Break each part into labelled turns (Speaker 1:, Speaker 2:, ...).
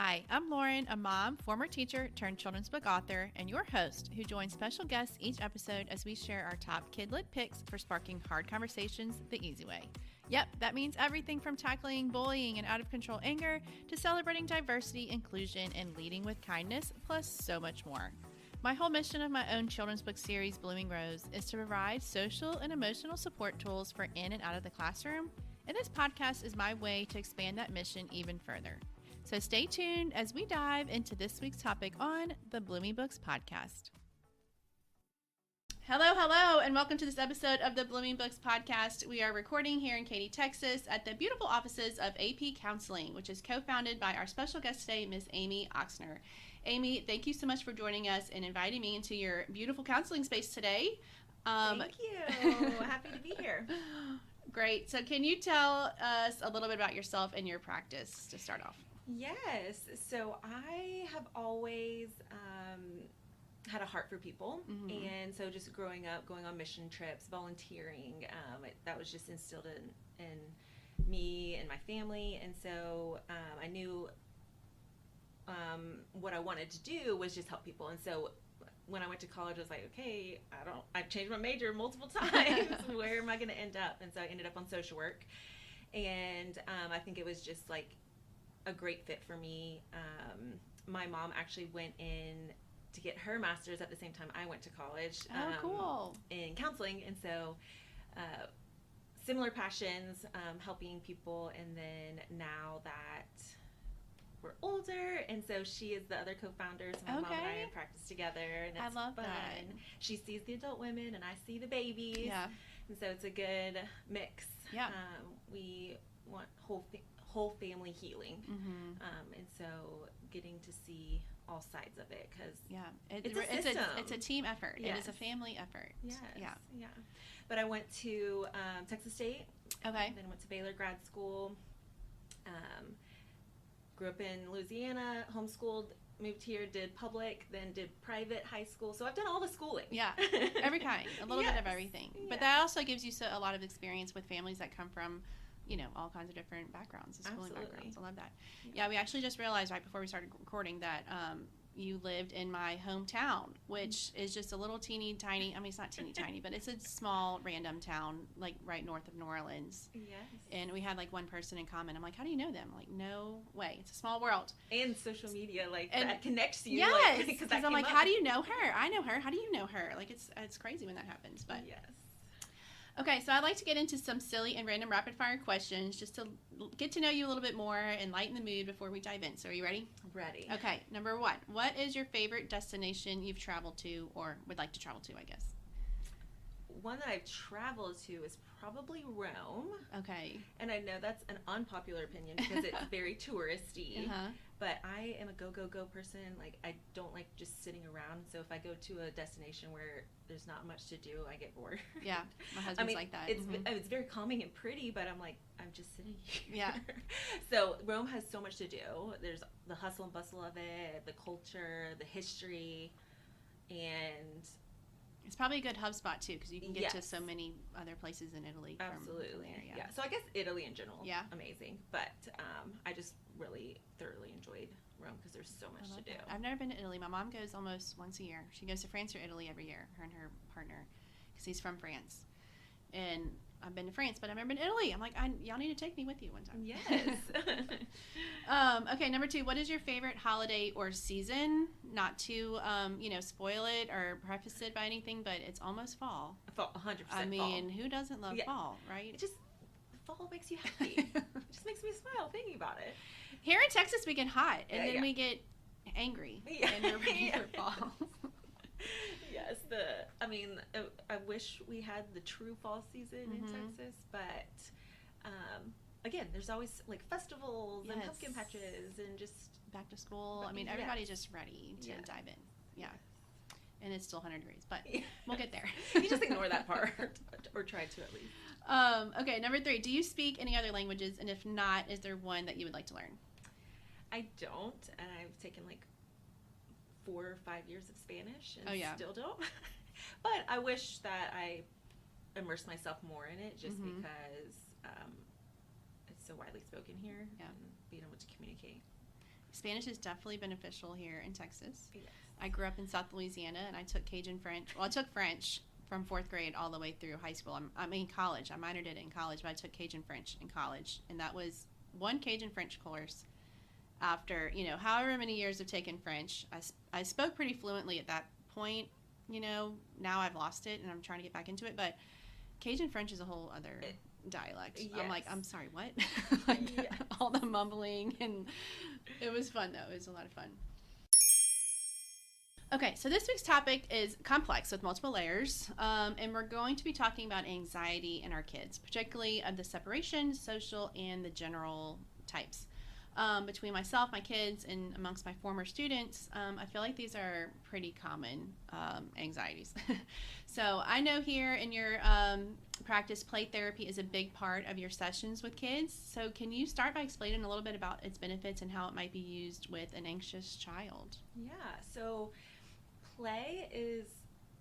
Speaker 1: Hi, I'm Lauren, a mom, former teacher turned children's book author, and your host who joins special guests each episode as we share our top kid-lit picks for sparking hard conversations the easy way. Yep, that means everything from tackling bullying and out-of-control anger to celebrating diversity, inclusion, and leading with kindness, plus so much more. My whole mission of my own children's book series, Blooming Rose, is to provide social and emotional support tools for in and out of the classroom, and this podcast is my way to expand that mission even further. So stay tuned as we dive into this week's topic on the Blooming Books podcast. Hello, and welcome to this episode of the Blooming Books podcast. We are recording here in Katy, Texas at the beautiful offices of AP Counseling, which is co-founded by our special guest today, Miss Amy Oxener. Amy, thank you so much for joining us and inviting me into your beautiful counseling space today.
Speaker 2: Thank you. Happy to be here.
Speaker 1: Great. So can you tell us a little bit about yourself and your practice to start off?
Speaker 2: Yes. So I have always had a heart for people. Mm-hmm. And so just growing up, going on mission trips, volunteering, that was just instilled in me and my family. And so I knew what I wanted to do was just help people. And so when I went to college, I was like, okay, I've changed my major multiple times. Where am I going to end up? And so I ended up on social work. And I think it was just like a great fit for me. My mom actually went in to get her master's at the same time I went to college.
Speaker 1: Cool.
Speaker 2: In counseling. And so similar passions, helping people. And then now that we're older, and so she is the other co-founder, so my mom and I practice together, and it's
Speaker 1: I love
Speaker 2: fun.
Speaker 1: That.
Speaker 2: She sees the adult women and I see the babies.
Speaker 1: Yeah.
Speaker 2: And so it's a good mix.
Speaker 1: Yeah.
Speaker 2: We want whole family healing. Mm-hmm. And so getting to see all sides of it, because
Speaker 1: it's a team effort.
Speaker 2: Yes.
Speaker 1: It is a family effort.
Speaker 2: Yes.
Speaker 1: Yeah.
Speaker 2: But I went to Texas State.
Speaker 1: Okay.
Speaker 2: Then went to Baylor grad school. Grew up in Louisiana, homeschooled, moved here, did public, then did private high school. So I've done all the schooling.
Speaker 1: Yeah, every kind, a little bit of everything. Yes. But that also gives you a lot of experience with families that come from, all kinds of different backgrounds, schooling backgrounds. I love that. Yeah, we actually just realized right before we started recording that you lived in my hometown, which is just a little teeny tiny, it's not teeny tiny, but it's a small random town, like right north of New Orleans.
Speaker 2: Yes.
Speaker 1: And we had like one person in common. I'm like, how do you know them? I'm like, no way. It's a small world.
Speaker 2: And social media, that connects you.
Speaker 1: Yes. Because I'm like, how do you know her? I know her. How do you know her? Like, it's crazy when that happens. But
Speaker 2: yes.
Speaker 1: Okay, so I'd like to get into some silly and random rapid-fire questions just to get to know you a little bit more and lighten the mood before we dive in. So are you ready?
Speaker 2: Ready.
Speaker 1: Okay, number one. What is your favorite destination you've traveled to or would like to travel to, I guess?
Speaker 2: One that I've traveled to is probably Rome.
Speaker 1: Okay.
Speaker 2: And I know that's an unpopular opinion because it's very touristy.
Speaker 1: Uh-huh.
Speaker 2: But I am a go person. Like, I don't like just sitting around. So if I go to a destination where there's not much to do, I get bored.
Speaker 1: Yeah, my husband's like that.
Speaker 2: It's very calming and pretty, but I'm like, I'm just sitting here.
Speaker 1: Yeah.
Speaker 2: So Rome has so much to do. There's the hustle and bustle of it, the culture, the history, and
Speaker 1: it's probably a good hub spot too, because you can get to so many other places in Italy.
Speaker 2: Absolutely.
Speaker 1: From there,
Speaker 2: yeah. So I guess Italy in general,
Speaker 1: amazing.
Speaker 2: But I just really thoroughly enjoyed Rome because there's so much to do.
Speaker 1: I've never been to Italy. My mom goes almost once a year. She goes to France or Italy every year, her and her partner, because he's from France. And I've been to France, but I've never been to Italy. I'm like, y'all need to take me with you one time.
Speaker 2: Yes.
Speaker 1: Okay, number two, what is your favorite holiday or season? Not to, spoil it or preface it by anything, but it's almost fall.
Speaker 2: Fall, 100% fall.
Speaker 1: Who doesn't love fall, right?
Speaker 2: Fall makes you happy. It just makes me smile thinking about it.
Speaker 1: Here in Texas, we get hot, and then we get angry, and we're ready for fall.
Speaker 2: Yes, I wish we had the true fall season in Texas, but again, there's always like festivals and pumpkin patches and just
Speaker 1: back to school. Everybody's just ready to dive in. Yeah. And it's still 100 degrees, but we'll get there.
Speaker 2: You just ignore that part, or try to at least.
Speaker 1: Okay, number three, do you speak any other languages? And if not, is there one that you would like to learn?
Speaker 2: I don't, and I've taken 4 or 5 years of Spanish and still don't. But I wish that I immersed myself more in it just because it's so widely spoken here and being able to communicate.
Speaker 1: Spanish is definitely beneficial here in Texas.
Speaker 2: Yes.
Speaker 1: I grew up in South Louisiana, and I took Cajun French. Well, I took French from 4th grade all the way through high school. I mean, college. I minored in it in college, but I took Cajun French in college, and that was one Cajun French course. After, however many years of taking French, I spoke pretty fluently at that point. Now I've lost it, and I'm trying to get back into it, but Cajun French is a whole other dialect.
Speaker 2: Yes.
Speaker 1: I'm like, I'm sorry, what?
Speaker 2: Yes.
Speaker 1: All the mumbling, and it was fun, though. It was a lot of fun. Okay, so this week's topic is complex with multiple layers, and we're going to be talking about anxiety in our kids, particularly of the separation, social, and the general types. Between myself, my kids, and amongst my former students, I feel like these are pretty common anxieties. So I know here in your practice, play therapy is a big part of your sessions with kids. So can you start by explaining a little bit about its benefits and how it might be used with an anxious child?
Speaker 2: Yeah, so play is,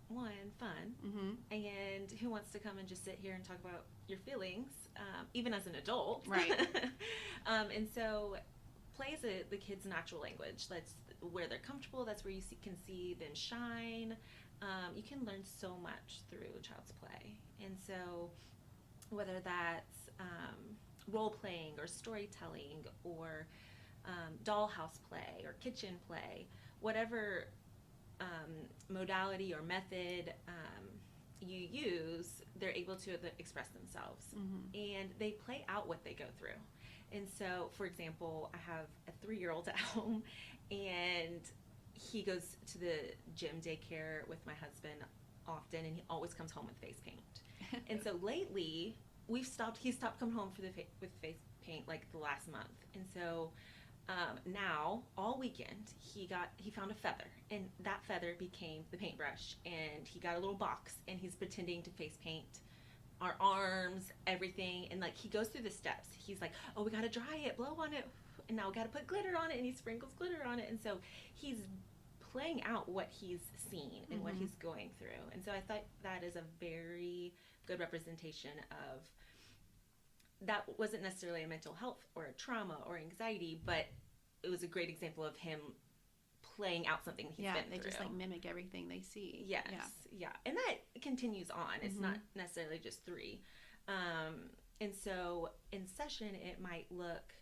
Speaker 2: one, fun,
Speaker 1: Mm-hmm.
Speaker 2: and who wants to come and just sit here and talk about your feelings, even as an adult?
Speaker 1: Right.
Speaker 2: And so play is the kid's natural language. That's where they're comfortable. That's where you can see them shine. You can learn so much through a child's play. And so whether that's role playing or storytelling or dollhouse play or kitchen play, whatever modality or method you use, they're able to express themselves.
Speaker 1: Mm-hmm.
Speaker 2: And they play out what they go through. And so, for example, I have a 3-year-old at home, and he goes to the gym daycare with my husband often, and he always comes home with face paint. And so lately, he stopped coming home with face paint like the last month. And so now, all weekend, he found a feather, and that feather became the paintbrush, and he got a little box, and he's pretending to face paint our arms, everything, and like he goes through the steps. He's like, oh, we gotta dry it, blow on it, and now we gotta put glitter on it, and he sprinkles glitter on it, and so he's playing out what he's seen and what he's going through. And so I thought that is a very good representation of that. Wasn't necessarily a mental health or a trauma or anxiety, but it was a great example of him playing out something he's been through.
Speaker 1: Yeah, they just like mimic everything they see.
Speaker 2: Yes, yeah. And that continues on. It's not necessarily just 3. And so in session, it might look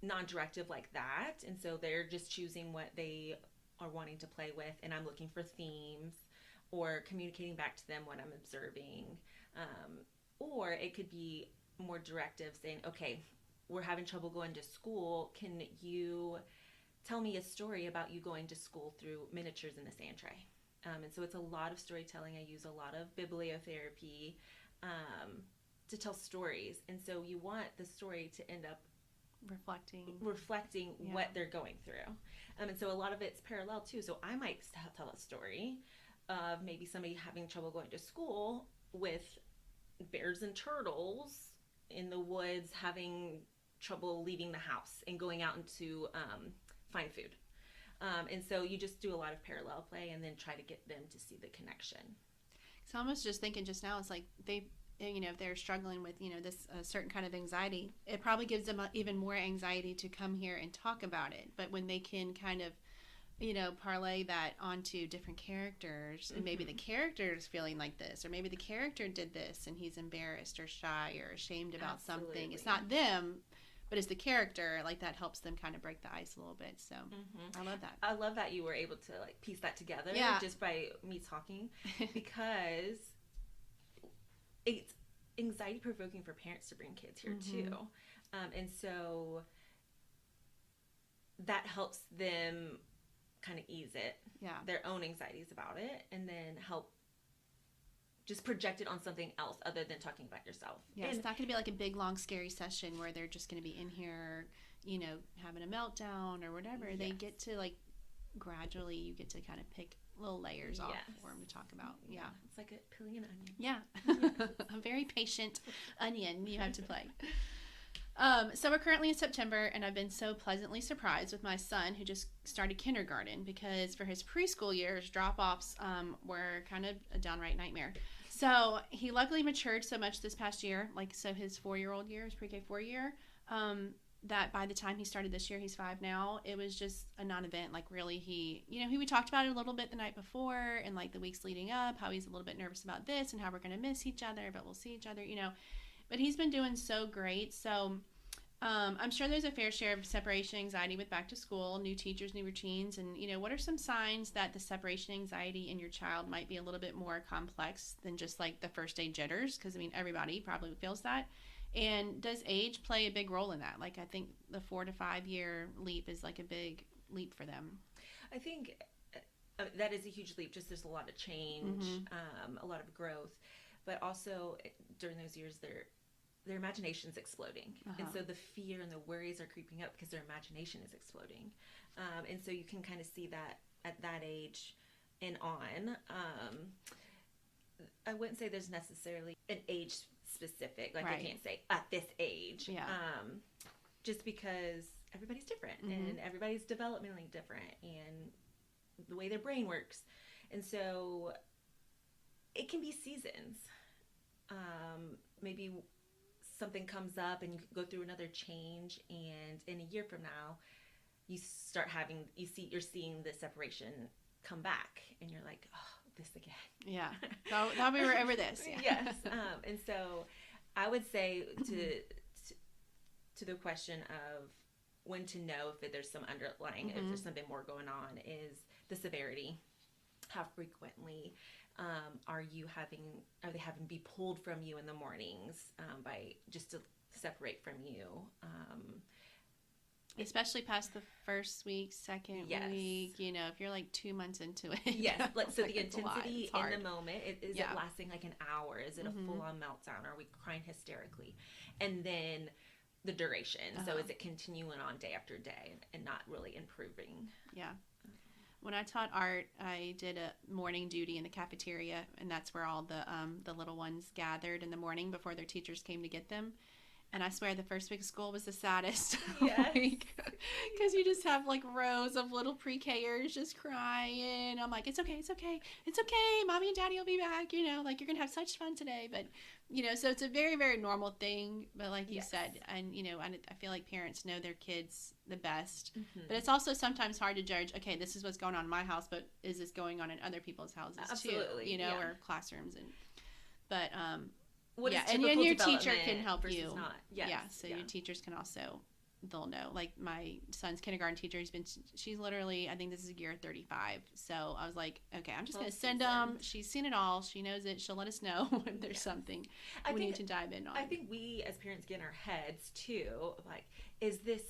Speaker 2: non-directive like that. And so they're just choosing what they are wanting to play with, and I'm looking for themes or communicating back to them what I'm observing. Or it could be more directive, saying, okay, we're having trouble going to school. Can you tell me a story about you going to school through miniatures in a sand tray? And so it's a lot of storytelling. I use a lot of bibliotherapy to tell stories. And so you want the story to end up reflecting what they're going through. And so a lot of it's parallel too. So I might tell a story of maybe somebody having trouble going to school with bears and turtles in the woods, having trouble leaving the house and going out into find food. And so you just do a lot of parallel play and then try to get them to see the connection.
Speaker 1: So I was just thinking just now, it's like if they're struggling with, this certain kind of anxiety, it probably gives them even more anxiety to come here and talk about it. But when they can kind of, parlay that onto different characters, and maybe the character is feeling like this, or maybe the character did this and he's embarrassed or shy or ashamed about something. It's not them, but it's the character. Like that helps them kind of break the ice a little bit. So I love that.
Speaker 2: I love that you were able to like piece that together just by me talking, because it's anxiety provoking for parents to bring kids here too. And so that helps them kind of ease their own anxieties about it, and then help just project it on something else other than talking about yourself.
Speaker 1: Yeah, it's not going to be like a big, long, scary session where they're just going to be in here, having a meltdown or whatever. Yes. They get to gradually, you get to kind of pick little layers off for them to talk about. Yeah.
Speaker 2: It's like a peeling an onion.
Speaker 1: Yeah. A very patient onion you have to play. So we're currently in September, and I've been so pleasantly surprised with my son, who just started kindergarten, because for his preschool years, drop-offs were kind of a downright nightmare. So he luckily matured so much this past year, so his 4-year-old year, his pre-K 4 year, that by the time he started this year, he's 5 now, it was just a non-event. Like, really, we talked about it a little bit the night before and like the weeks leading up, how he's a little bit nervous about this and how we're going to miss each other, but we'll see each other, but he's been doing so great. So I'm sure there's a fair share of separation anxiety with back to school, new teachers, new routines. And, what are some signs that the separation anxiety in your child might be a little bit more complex than just like the first day jitters? Because, everybody probably feels that. And does age play a big role in that? Like, I think the 4 to 5 year leap is like a big leap for them.
Speaker 2: I think that is a huge leap. Just there's a lot of change, a lot of growth. But also during those years, their imagination's exploding. And so the fear and the worries are creeping up because their imagination is exploding. And so you can kind of see that at that age and on. I wouldn't say there's necessarily an age specific, like I can't say at this age, just because everybody's different and everybody's developmentally different and the way their brain works. And so it can be seasons. Maybe something comes up and you go through another change, and in a year from now you're seeing the separation come back and you're like, oh, this again.
Speaker 1: Yeah. That'll be wherever this. Yeah.
Speaker 2: Yes. And so I would say to the question of when to know if there's some underlying, if there's something more going on, is the severity. How frequently are they having to be pulled from you in the mornings by just to separate from you?
Speaker 1: Especially past the first week, second week, if you're like 2 months into it.
Speaker 2: Yes. So the intensity in the moment, is it lasting like an hour? Is it a full-on meltdown? Are we crying hysterically? And then the duration. So is it continuing on day after day and not really improving?
Speaker 1: Yeah. When I taught art, I did a morning duty in the cafeteria, and that's where all the little ones gathered in the morning before their teachers came to get them. And I swear the first week of school was the saddest.
Speaker 2: Yes.
Speaker 1: Because you just have like rows of little pre-Kers just crying. I'm like, it's okay. Mommy and Daddy will be back. Like, you're going to have such fun today. But, so it's a very, very normal thing. But like you said, and, I feel like parents know their kids the best. But it's also sometimes hard to judge, okay, this is what's going on in my house, but is this going on in other people's houses too? Or classrooms. But, and your teacher can help you.
Speaker 2: Yes.
Speaker 1: Yeah, so your teachers can also, they'll know. Like my son's kindergarten teacher, she's literally, I think this is year 35. So I was like, okay, I'm just going to send them. She's seen it all. She knows it. She'll let us know if there's something we need to dive in on.
Speaker 2: I think we as parents get in our heads too, like, is this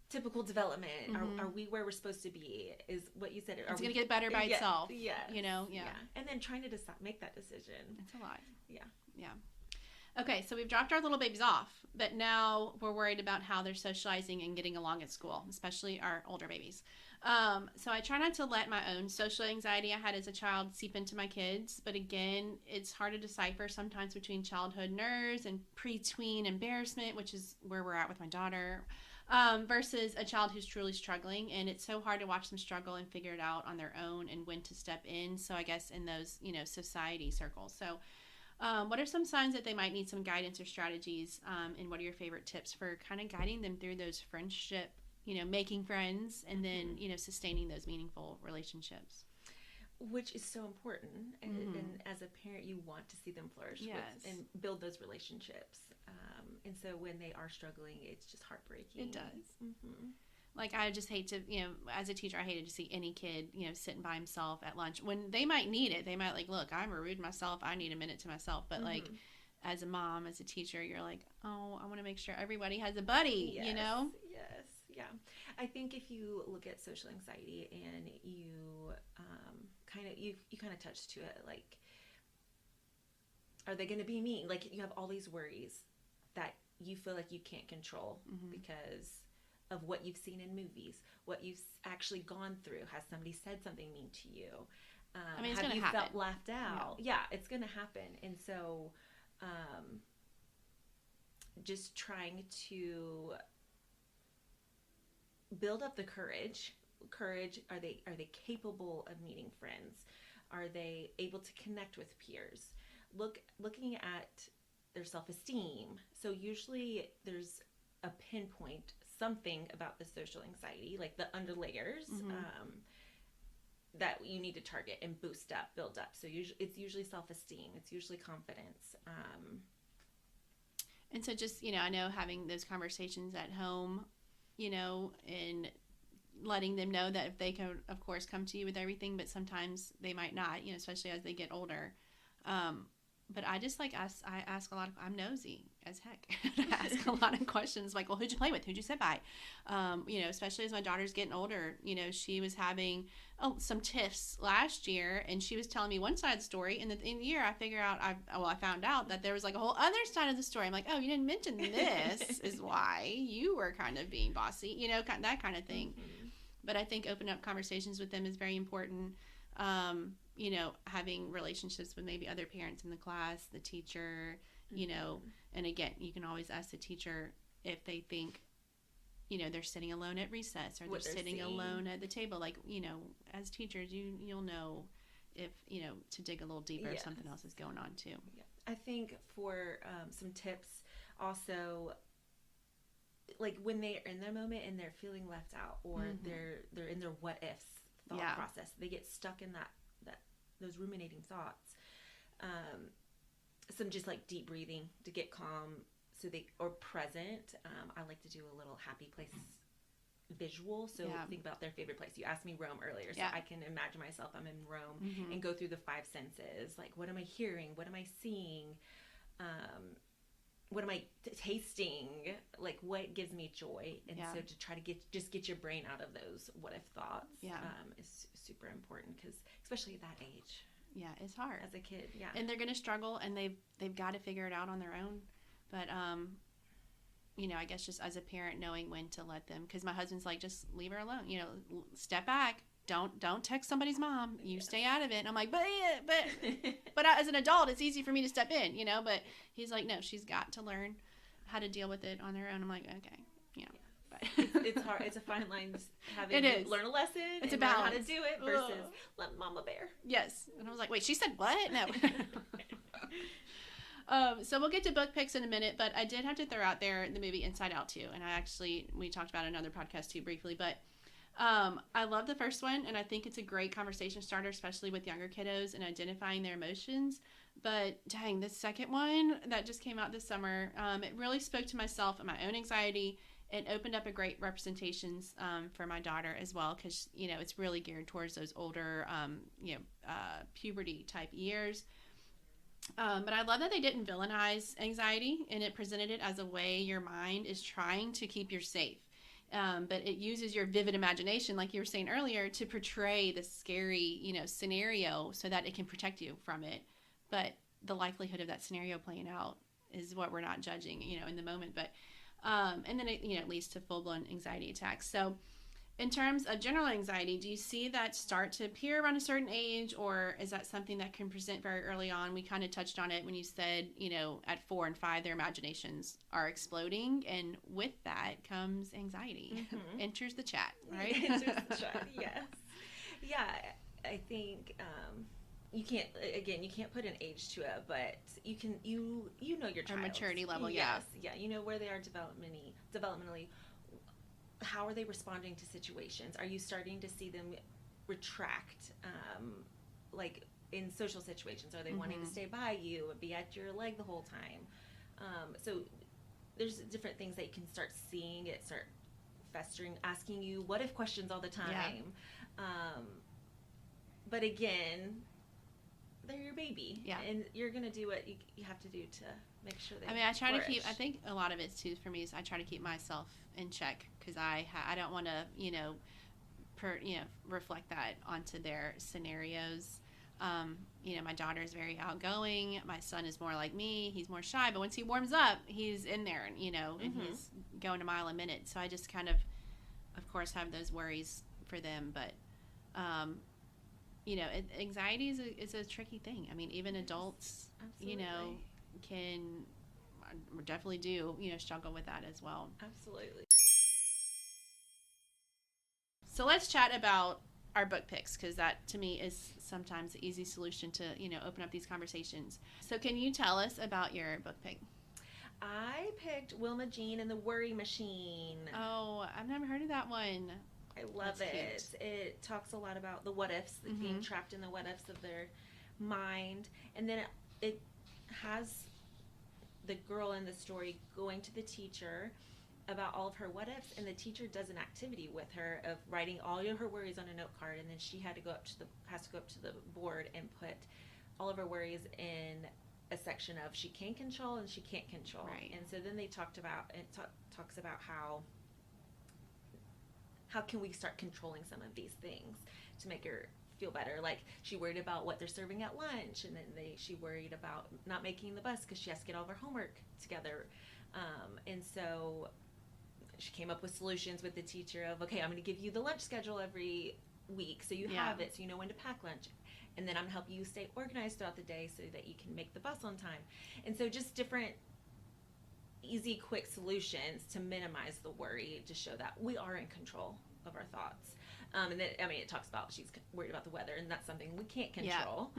Speaker 2: typical development? Are we where we're supposed to be? Is what you said.
Speaker 1: It's going to get better by itself.
Speaker 2: Yeah.
Speaker 1: Yeah.
Speaker 2: And then trying to make that decision.
Speaker 1: It's a lot.
Speaker 2: Yeah.
Speaker 1: Okay, so we've dropped our little babies off, but now we're worried about how they're socializing and getting along at school, especially our older babies. So I try not to let my own social anxiety I had as a child seep into my kids, but again, it's hard to decipher sometimes between childhood nerves and pre-tween embarrassment, which is where we're at with my daughter, versus a child who's truly struggling. And it's so hard to watch them struggle and figure it out on their own and when to step in. So I guess in those, society circles. So what are some signs that they might need some guidance or strategies? And what are your favorite tips for kind of guiding them through those friendship, making friends and then, sustaining those meaningful relationships?
Speaker 2: Which is so important. And as a parent, you want to see them flourish and build those relationships. And so when they are struggling, it's just heartbreaking.
Speaker 1: It does. Like, I just hate to, as a teacher, I hated to see any kid, sitting by himself at lunch when they might need it. They might like, look, I'm rude myself. I need a minute to myself. But like, as a mom, as a teacher, you're like, oh, I want to make sure everybody has a buddy,
Speaker 2: Yes. Yeah. I think if you look at social anxiety and you kind of touch to it, like, are they going to be mean? Like, you have all these worries that you feel like you can't control because of what you've seen in movies, what you've actually gone through. Has somebody said something mean to you?
Speaker 1: It's
Speaker 2: have you
Speaker 1: happen.
Speaker 2: felt laughed out? Yeah, it's going to happen. And so just trying to build up the courage. Are they capable of meeting friends? Are they able to connect with peers? Looking at their self-esteem. So usually there's a pinpoint something about the social anxiety, like the underlayers, that you need to target and boost up, build up. So it's usually self-esteem. It's usually confidence.
Speaker 1: And so just, I know having those conversations at home, and letting them know that if they can, of course, come to you with everything, but sometimes they might not, especially as they get older. But I just I ask a lot of, I'm nosy as heck. I ask a lot of questions like, well, who'd you play with? Who'd you sit by? Especially as my daughter's getting older, she was having some tiffs last year, and she was telling me one side of the story. And at the end of the year, I found out that there was like a whole other side of the story. I'm like, oh, you didn't mention this is why you were kind of being bossy, that kind of thing. Mm-hmm. But I think open up conversations with them is very important. Having relationships with maybe other parents in the class, the teacher, and again, you can always ask the teacher if they think, they're sitting alone at recess or they're sitting alone at the table. Like, as teachers, you'll know if, to dig a little deeper if something else is going on too.
Speaker 2: Yeah. I think for some tips also, like when they're in their moment and they're feeling left out, or they're in their what ifs thought process, they get stuck in that those ruminating thoughts. Some just like deep breathing to get calm, or present. I like to do a little happy place visual. So think about their favorite place. You asked me Rome earlier, so I can imagine myself I'm in Rome and go through the 5 senses. Like, what am I hearing? What am I seeing? What am I tasting? Like, what gives me joy? And so to try to get your brain out of those what if thoughts is super important, because especially at that age.
Speaker 1: Yeah, it's hard
Speaker 2: as a kid. Yeah,
Speaker 1: and they're going to struggle, and they've got to figure it out on their own. But I guess just as a parent, knowing when to let them, because my husband's like, just leave her alone. Step back. Don't text somebody's mom. You stay out of it. And I'm like, but as an adult, it's easy for me to step in, But he's like, no, she's got to learn how to deal with it on her own. I'm like, okay, But
Speaker 2: it's hard. It's a fine line. Learn a lesson.
Speaker 1: It's
Speaker 2: and
Speaker 1: about
Speaker 2: learn how to do it versus let mama bear.
Speaker 1: Yes. And I was like, wait, she said what? No. So we'll get to book picks in a minute, but I did have to throw out there the movie Inside Out too. And we talked about another podcast too briefly, but I love the first one, and I think it's a great conversation starter, especially with younger kiddos and identifying their emotions. But dang, this second one that just came out this summer, it really spoke to myself and my own anxiety. It opened up a great representations for my daughter as well, because it's really geared towards those older puberty type years. But I love that they didn't villainize anxiety, and it presented it as a way your mind is trying to keep you safe. But it uses your vivid imagination, like you were saying earlier, to portray the scary, scenario so that it can protect you from it. But the likelihood of that scenario playing out is what we're not judging, in the moment. But and then it leads to full-blown anxiety attacks. So in terms of general anxiety, do you see that start to appear around a certain age, or is that something that can present very early on? We kind of touched on it when you said, at 4 and 5, their imaginations are exploding, and with that comes anxiety. Enters the chat, right?
Speaker 2: Enters the chat, yes. Yeah, I think you can't put an age to it, but you can, you know your child.
Speaker 1: Or maturity level,
Speaker 2: yes, yeah. You know where they are developmentally. How are they responding to situations? Are you starting to see them retract, like in social situations? Are they wanting to stay by you and be at your leg the whole time? So there's different things that you can start seeing. It start festering, asking you what if questions all the time. Yeah. But again, they're your baby. Yeah. And you're going to do what you have to do to make sure they
Speaker 1: I try to keep, I think a lot of it too for me is I try to keep myself in check, because I don't want to, reflect that onto their scenarios. My daughter is very outgoing. My son is more like me. He's more shy, but once he warms up, he's in there, and he's going a mile a minute. So I just kind of course, have those worries for them, but, anxiety is a tricky thing. I mean, even adults,
Speaker 2: Absolutely.
Speaker 1: Can definitely do, struggle with that as well.
Speaker 2: Absolutely.
Speaker 1: So let's chat about our book picks, because that to me is sometimes the easy solution to, open up these conversations. So can you tell us about your book pick?
Speaker 2: I picked Wilma Jean and the Worry Machine.
Speaker 1: Oh, I've never heard of that one.
Speaker 2: I love it. It talks a lot about the what-ifs, being trapped in the what-ifs of their mind. And then it has the girl in the story going to the teacher about all of her what-ifs, and the teacher does an activity with her of writing all of her worries on a note card, and then she has to go up to the board and put all of her worries in a section of she can control and she can't control.
Speaker 1: Right.
Speaker 2: And so then they talks about how can we start controlling some of these things to make her feel better. Like, she worried about what they're serving at lunch, and then she worried about not making the bus because she has to get all of her homework together. And so she came up with solutions with the teacher of, okay, I'm going to give you the lunch schedule every week so you have it, so you know when to pack lunch. And then I'm going to help you stay organized throughout the day so that you can make the bus on time. And so just different easy, quick solutions to minimize the worry, to show that we are in control of our thoughts. And then, it talks about she's worried about the weather, and that's something we can't control.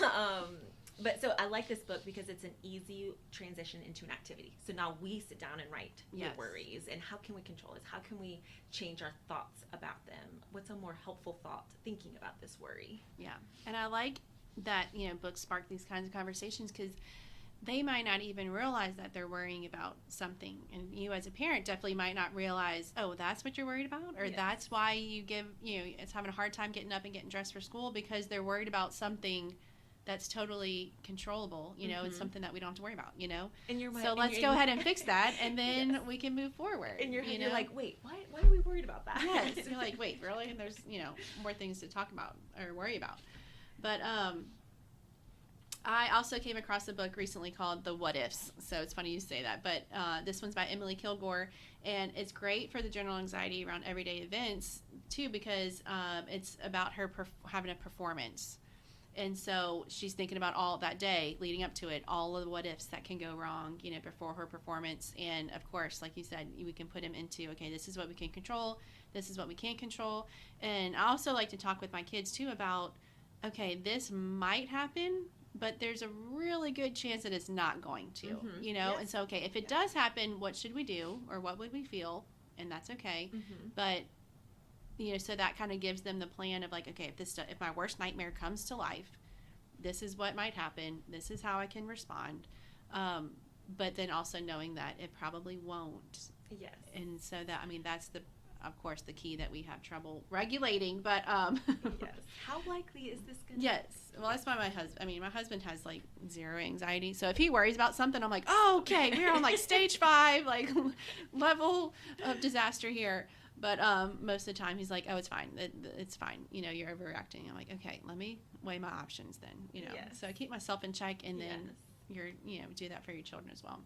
Speaker 2: Yeah. But so I like this book because it's an easy transition into an activity. So now we sit down and write the worries, and how can we control this? How can we change our thoughts about them? What's a more helpful thought thinking about this worry?
Speaker 1: Yeah. And I like that, books spark these kinds of conversations, because they might not even realize that they're worrying about something. And you as a parent definitely might not realize, oh, that's what you're worried about? Or that's why it's having a hard time getting up and getting dressed for school, because they're worried about something that's totally controllable, it's something that we don't have to worry about,
Speaker 2: In your mind,
Speaker 1: so let's go ahead and fix that, and then we can move forward.
Speaker 2: In your head, you're like, wait, why are we worried about that?
Speaker 1: Yes, you're like, wait, really? And there's, more things to talk about or worry about. But I also came across a book recently called The Whatifs. So it's funny you say that. But this one's by Emily Kilgore. And it's great for the general anxiety around everyday events, too, because it's about her having a performance. And so she's thinking about all that day leading up to it, all of the what ifs that can go wrong, before her performance. And of course, like you said, we can put them into, okay, this is what we can control. This is what we can't control. And I also like to talk with my kids too about, okay, this might happen, but there's a really good chance that it's not going to,
Speaker 2: Yes.
Speaker 1: And so, okay, if it does happen, what should we do, or what would we feel? And that's okay. But so that kind of gives them the plan of, like, okay, if my worst nightmare comes to life, this is what might happen. This is how I can respond. But then also knowing that it probably won't.
Speaker 2: Yes.
Speaker 1: And so that's of course, the key that we have trouble regulating. But
Speaker 2: yes. How likely is this going to?
Speaker 1: Yes. Well, that's why my husband has like zero anxiety. So if he worries about something, I'm like, oh, okay, we're on like stage 5, like level of disaster here. But most of the time he's like, oh, it's fine. It's fine. You're overreacting. I'm like, okay, let me weigh my options then.
Speaker 2: Yes.
Speaker 1: So I keep myself in check, and then do that for your children as well.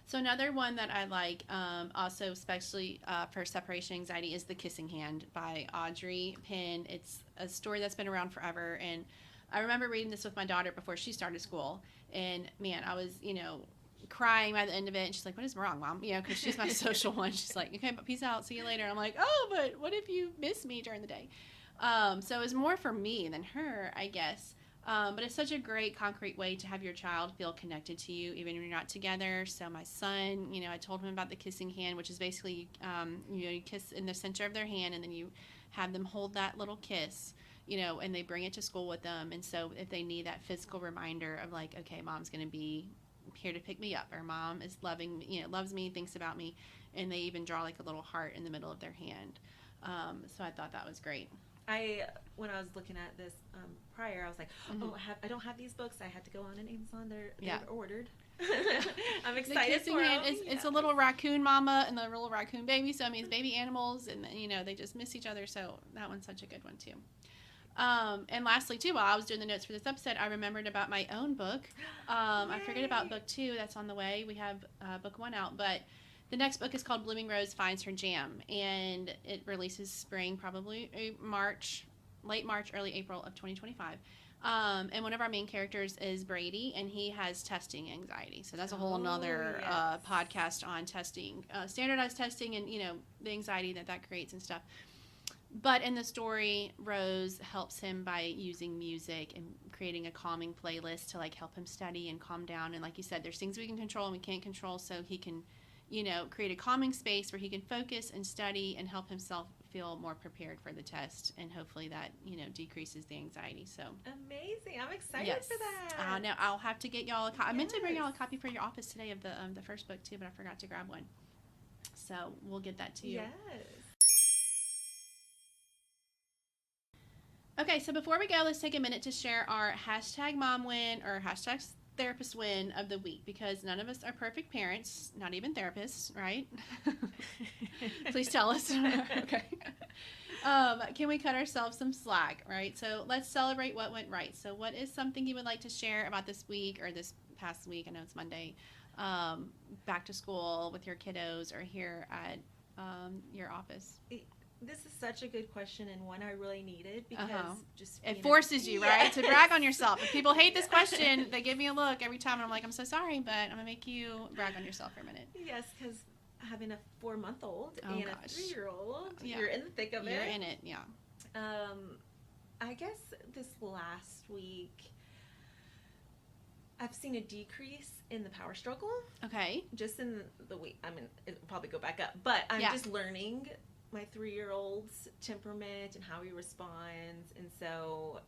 Speaker 1: So another one that I like, also especially for separation anxiety, is The Kissing Hand by Audrey, Penn. It's a story that's been around forever, and I remember reading this with my daughter before she started school, and man, I was, crying by the end of it, and she's like, what is wrong, Mom? Because she's my social one. She's like, okay, but peace out, see you later. And I'm like, oh, but what if you miss me during the day? So it was more for me than her, I guess. But it's such a great concrete way to have your child feel connected to you, even when you're not together. So my son, I told him about the kissing hand, which is basically, you kiss in the center of their hand, and then you have them hold that little kiss, and they bring it to school with them. And so if they need that physical reminder of, like, okay, Mom's going to be here to pick me up, or Mom is loves me, thinks about me, and they even draw like a little heart in the middle of their hand. So I thought that was great.
Speaker 2: When I was looking at this prior, I was like, I don't have these books. I had to go on Amazon. They're ordered. I'm excited for them.
Speaker 1: It's a little raccoon mama and the little raccoon baby. So it's baby animals, and they just miss each other. So that one's such a good one too. And lastly, too, while I was doing the notes for this episode, I remembered about my own book. I forget about book 2. That's on the way. We have book 1 out, but the next book is called Blooming Rose Finds Her Jam, and it releases spring, probably late March, early April of 2025. And one of our main characters is Brady, and he has testing anxiety. So that's a whole nother podcast on testing, standardized testing, and the anxiety that creates and stuff. But in the story, Rose helps him by using music and creating a calming playlist to like help him study and calm down. And like you said, there's things we can control and we can't control, so he can, create a calming space where he can focus and study and help himself feel more prepared for the test. And hopefully that, decreases the anxiety. So
Speaker 2: amazing. I'm excited for that.
Speaker 1: Now I'll have to get y'all I meant to bring y'all a copy for your office today of the first book too, but I forgot to grab one. So we'll get that to you.
Speaker 2: Yes.
Speaker 1: Okay, so before we go, let's take a minute to share our hashtag mom win or hashtag therapist win of the week, because none of us are perfect parents, not even therapists, right? Please tell us. Okay. Can we cut ourselves some slack, right? So let's celebrate what went right. So what is something you would like to share about this week or this past week? I know it's Monday. Back to school with your kiddos or here at your office.
Speaker 2: This is such a good question and one I really needed because
Speaker 1: it forces you, right, to brag on yourself. If people hate this question, they give me a look every time and I'm like, I'm so sorry, but I'm going to make you brag on yourself for a minute.
Speaker 2: Yes, because having a 4-month-old and a 3-year-old, you're in the thick of it.
Speaker 1: You're in it, yeah.
Speaker 2: I guess this last week, I've seen a decrease in the power struggle. Okay. Just in the week. I mean, it'll probably go back up, but I'm just learning my 3-year-old's temperament and how he responds, and so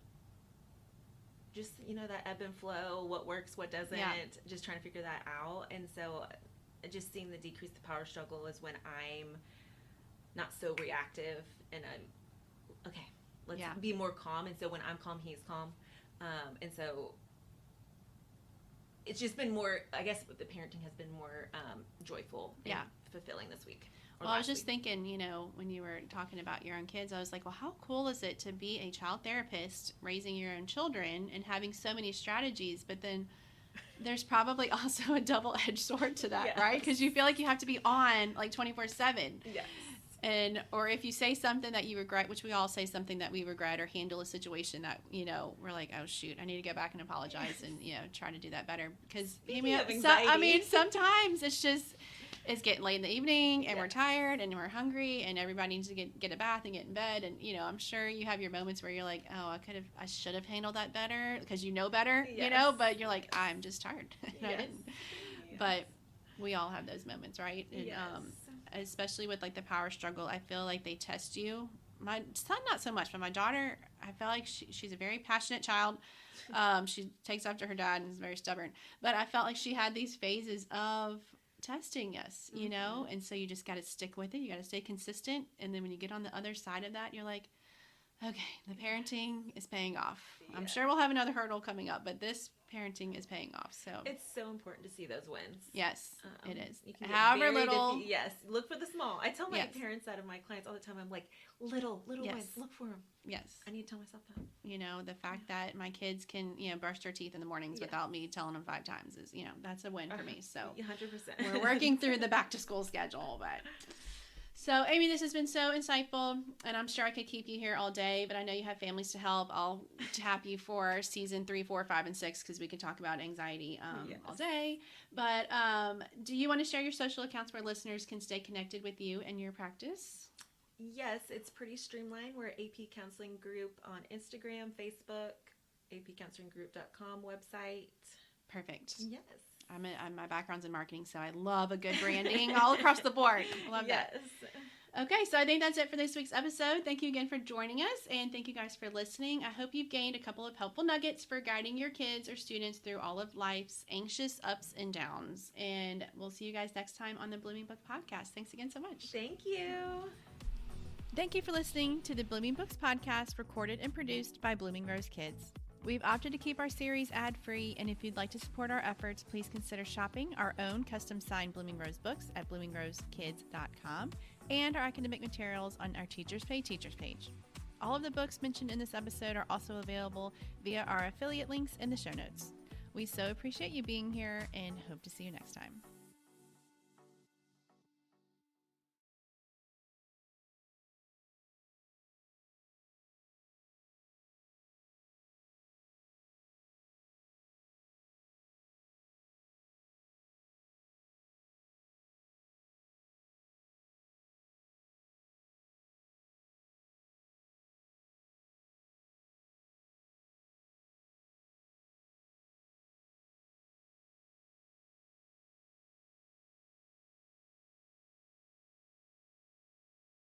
Speaker 2: just that ebb and flow, what works, what doesn't, just trying to figure that out. And so just seeing the decrease the power struggle is when I'm not so reactive and I'm let's be more calm. And so when I'm calm, he's calm, and so it's just been more, I guess the parenting has been more joyful and fulfilling this week.
Speaker 1: Well, I was just thinking, when you were talking about your own kids, I was like, well, how cool is it to be a child therapist raising your own children and having so many strategies? But then there's probably also a double-edged sword to that, right? Because you feel like you have to be on like 24/7. Yes. Or if you say something that you regret, which we all say something that we regret, or handle a situation that, we're like, oh, shoot, I need to go back and apologize and, try to do that better. Because, sometimes it's getting late in the evening and we're tired and we're hungry and everybody needs to get a bath and get in bed. And, I'm sure you have your moments where you're like, oh, I should have handled that better because better, but you're like, I'm just tired. I didn't. Yes. But we all have those moments, right? And, especially with like the power struggle, I feel like they test you. My son, not so much, but my daughter, I feel like she's a very passionate child. She takes after her dad and is very stubborn. But I felt like she had these phases of testing us, and so you just got to stick with it. You got to stay consistent. And then when you get on the other side of that, you're like, okay, the parenting is paying off. Yeah. I'm sure we'll have another hurdle coming up, but this parenting is paying off. So
Speaker 2: it's so important to see those wins.
Speaker 1: Yes, it is. However little.
Speaker 2: Yes, look for the small. I tell my parents that of my clients all the time. I'm like, little wins. Look for them. Yes. I need to tell myself that.
Speaker 1: The fact that my kids can, brush their teeth in the mornings without me telling them 5 times is, that's a win for me. So
Speaker 2: 100%.
Speaker 1: We're working through the back to school schedule, but. So, Amy, this has been so insightful, and I'm sure I could keep you here all day, but I know you have families to help. I'll tap you for season 3, 4, 5, and 6 because we could talk about anxiety all day. But do you want to share your social accounts where listeners can stay connected with you and your practice?
Speaker 2: Yes, it's pretty streamlined. We're AP Counseling Group on Instagram, Facebook, apcounselinggroup.com website.
Speaker 1: Perfect.
Speaker 2: Yes.
Speaker 1: My background's in marketing, so I love a good branding all across the board. Love that. Okay, so I think that's it for this week's episode. Thank you again for joining us, and thank you guys for listening. I hope you've gained a couple of helpful nuggets for guiding your kids or students through all of life's anxious ups and downs. And we'll see you guys next time on the Blooming Book Podcast. Thanks again so much.
Speaker 2: Thank you.
Speaker 1: Thank you for listening to the Blooming Books Podcast, recorded and produced by Blooming Rose Kids. We've opted to keep our series ad-free, and if you'd like to support our efforts, please consider shopping our own custom-signed Blooming Rose books at bloomingrosekids.com and our academic materials on our Teachers Pay Teachers page. All of the books mentioned in this episode are also available via our affiliate links in the show notes. We so appreciate you being here and hope to see you next time.